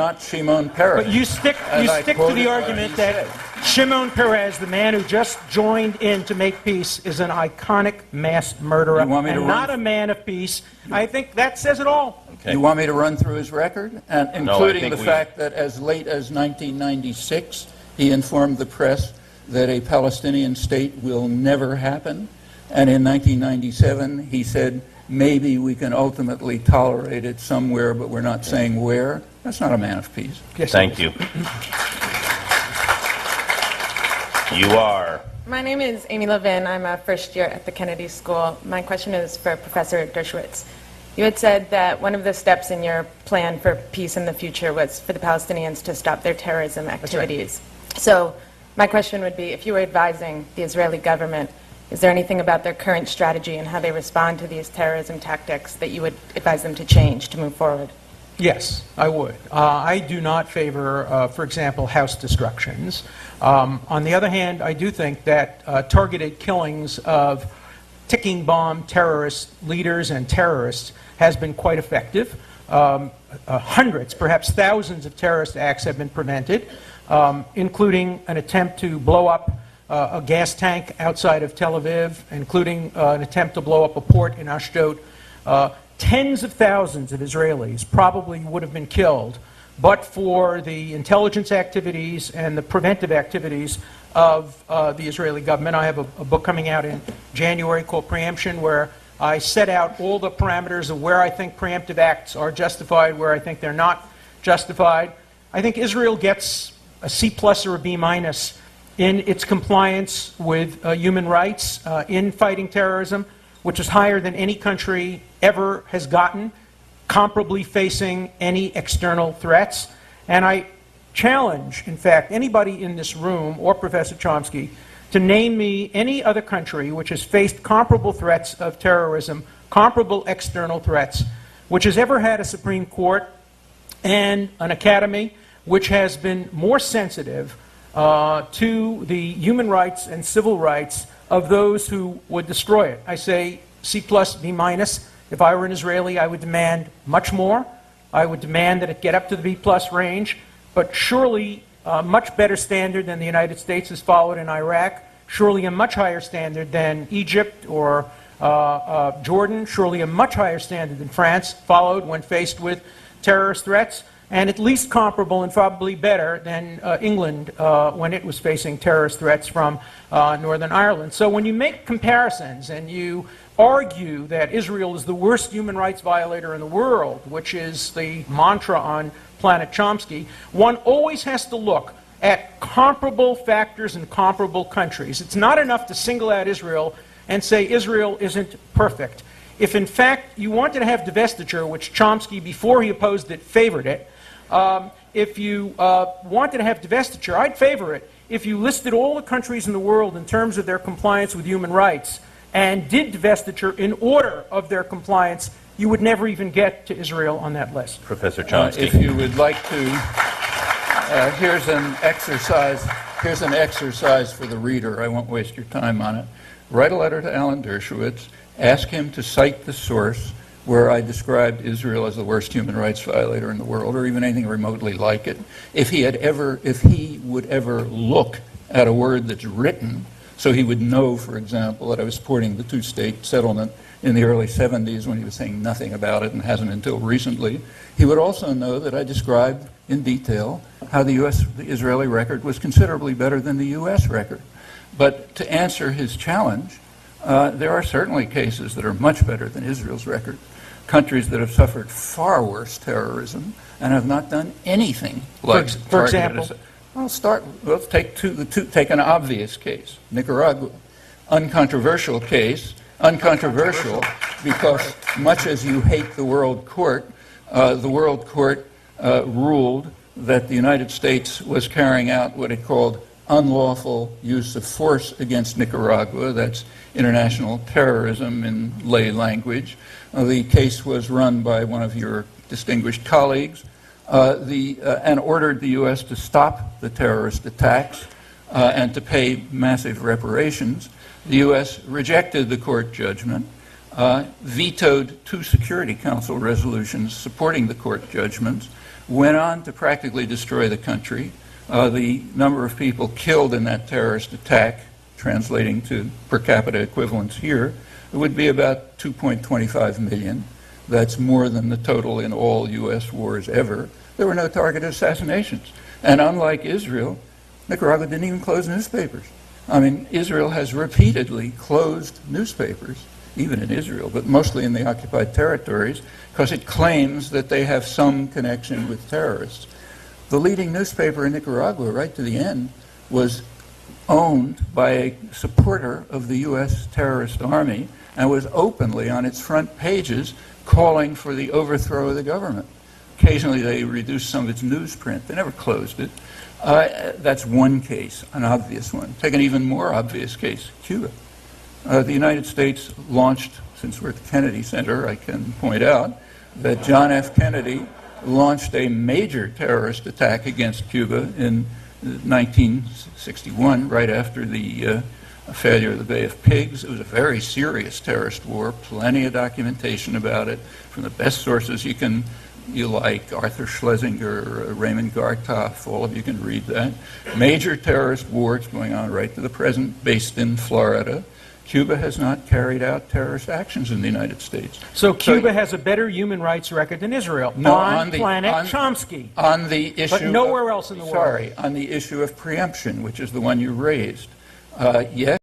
not Shimon Peres. But you stick to the argument that Shimon Peres, the man who just joined in to make peace, is an iconic mass murderer and not a man of peace. I think that says it all. Okay. You want me to run through his record? And including the fact that as late as 1996, he informed the press that a Palestinian state will never happen. And in 1997, he said, maybe we can ultimately tolerate it somewhere, but we're not saying where. That's not a man of peace. Yes, thank you. You are. My name is Amy Levin. I'm a first year at the Kennedy School. My question is for Professor Dershowitz. You had said that one of the steps in your plan for peace in the future was for the Palestinians to stop their terrorism activities. Right. So my question would be, if you were advising the Israeli government, is there anything about their current strategy and how they respond to these terrorism tactics that you would advise them to change to move forward? Yes, I would. I do not favor, for example, house destructions. On the other hand, I do think that targeted killings of ticking bomb terrorist leaders and terrorists has been quite effective. Hundreds, perhaps thousands of terrorist acts have been prevented, including an attempt to blow up a gas tank outside of Tel Aviv, including an attempt to blow up a port in Ashdod. Tens of thousands of Israelis probably would have been killed, but for the intelligence activities and the preventive activities of the Israeli government. I have a book coming out in January called Preemption, where I set out all the parameters of where I think preemptive acts are justified, where I think they're not justified. I think Israel gets a C+ or a B- in its compliance with human rights in fighting terrorism, which is higher than any country ever has gotten, comparably facing any external threats. And I challenge, in fact, anybody in this room or Professor Chomsky to name me any other country which has faced comparable threats of terrorism, comparable external threats, which has ever had a Supreme Court and an academy which has been more sensitive to the human rights and civil rights of those who would destroy it. I say C+, B-. If I were an Israeli, I would demand much more. I would demand that it get up to the B+ range, but surely a much better standard than the United States has followed in Iraq, surely a much higher standard than Egypt or Jordan, surely a much higher standard than France followed when faced with terrorist threats, and at least comparable and probably better than England when it was facing terrorist threats from Northern Ireland. So when you make comparisons and you argue that Israel is the worst human rights violator in the world, which is the mantra on Planet Chomsky, one always has to look at comparable factors in comparable countries. It's not enough to single out Israel and say Israel isn't perfect. If in fact you wanted to have divestiture, which Chomsky, before he opposed it, favored it, if you wanted to have divestiture, I'd favor it if you listed all the countries in the world in terms of their compliance with human rights and did divestiture in order of their compliance. You would never even get to Israel on that list. Professor Chomsky. If you would like to, here's an exercise for the reader. I won't waste your time on it. Write a letter to Alan Dershowitz. Ask him to cite the source where I described Israel as the worst human rights violator in the world, or even anything remotely like it. If he would ever look at a word that's written, so he would know, for example, that I was supporting the two-state settlement in the early 70s when he was saying nothing about it and hasn't until recently. He would also know that I described in detail how the Israeli record was considerably better than the U.S. record. But to answer his challenge, there are certainly cases that are much better than Israel's record. Countries that have suffered far worse terrorism and have not done anything like for example? Let's take an obvious case, Nicaragua. Uncontroversial case. Uncontroversial because much as you hate the World Court ruled that the United States was carrying out what it called unlawful use of force against Nicaragua. That's international terrorism in lay language. The case was run by one of your distinguished colleagues and ordered the U.S. to stop the terrorist attacks and to pay massive reparations. The U.S. rejected the court judgment, vetoed 2 Security Council resolutions supporting the court judgments, went on to practically destroy the country. The number of people killed in that terrorist attack, translating to per capita equivalents here, it would be about 2.25 million. That's more than the total in all U.S. wars ever. There were no targeted assassinations. And unlike Israel, Nicaragua didn't even close newspapers. I mean, Israel has repeatedly closed newspapers, even in Israel, but mostly in the occupied territories, because it claims that they have some connection with terrorists. The leading newspaper in Nicaragua, right to the end, was owned by a supporter of the U.S. terrorist army and was openly on its front pages calling for the overthrow of the government. Occasionally they reduced some of its newsprint. They never closed it. That's one case, an obvious one. Take an even more obvious case, Cuba. The United States launched, since we're at the Kennedy Center, I can point out that John F. Kennedy launched a major terrorist attack against Cuba in 1961, right after the failure of the Bay of Pigs. It was a very serious terrorist war, plenty of documentation about it from the best sources you like, Arthur Schlesinger, Raymond Gartoff, all of you can read that. Major terrorist wars going on right to the present, based in Florida. Cuba has not carried out terrorist actions in the United States. So Cuba has a better human rites record than Israel on planet Chomsky. On the issue, but nowhere else in the world. Sorry, on the issue of preemption, which is the one you raised. Yes.